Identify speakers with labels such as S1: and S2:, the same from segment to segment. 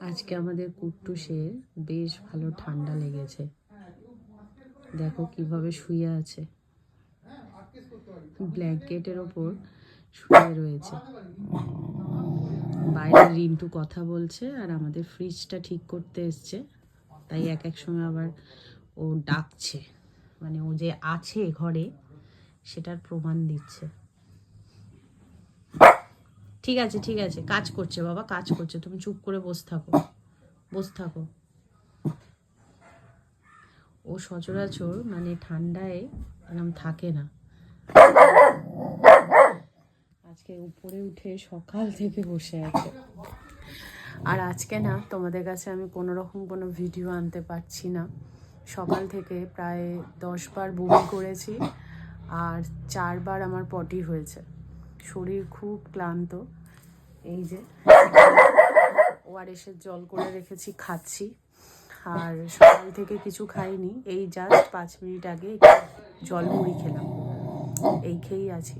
S1: আজকে আমাদের কুট্টুসের বেশ ভালো ঠান্ডা লেগেছে। দেখো কিভাবে শুয়ে আছে, ব্ল্যাঙ্কেটের ওপর শুয়ে রয়েছে। বাইরে রিন্টু কথা বলছে আর আমাদের ফ্রিজটা ঠিক করতে এসছে, তাই এক এক সময় আবার ও ডাকছে, মানে ও যে আছে ঘরে সেটার প্রমাণ দিচ্ছে। ঠিক আছে ঠিক আছে, কাজ করছে বাবা, কাজ করছে, তুমি চুপ করে বসে থাকো। ও সচরাচর মানে ঠান্ডায় এরকম থাকে না। আজকে উপরে উঠে সকাল থেকে বসে আছে। আর আজকে না তোমাদের কাছে আমি কোনো ভিডিও আনতে পারছি না। সকাল থেকে প্রায় 10 বার বমি করেছি আর 4 বার আমার পটি হয়েছে। শরীর খুব ক্লান্ত। এই যে ওআরএসের জল করে রেখেছি, খাচ্ছি। আর সকাল থেকে কিছু খাইনি, এই জাস্ট 5 মিনিট আগে জল মুড়ি খেলাম, এই খেয়েই আছি,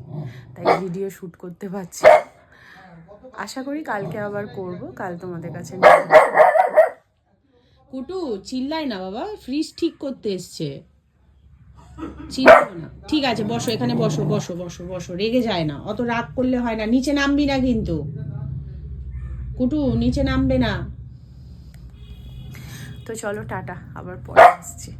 S1: তাই ভিডিও শ্যুট করতে পারছি। আশা করি কালকে আবার করব, কাল তোমাদের কাছে। কুটু চিল্লাই না বাবা, ফ্রিজ ঠিক করতে এসছে, চিল্লাও না। ঠিক আছে বসো, এখানে বসো বসো বসো বসো, রেগে যায় না, অত রাগ করলে হয় না। নিচে নামবি না কিন্তু কুটু, নিচে নামবে না। তো চলো টাটা, আবার পরে আসছি।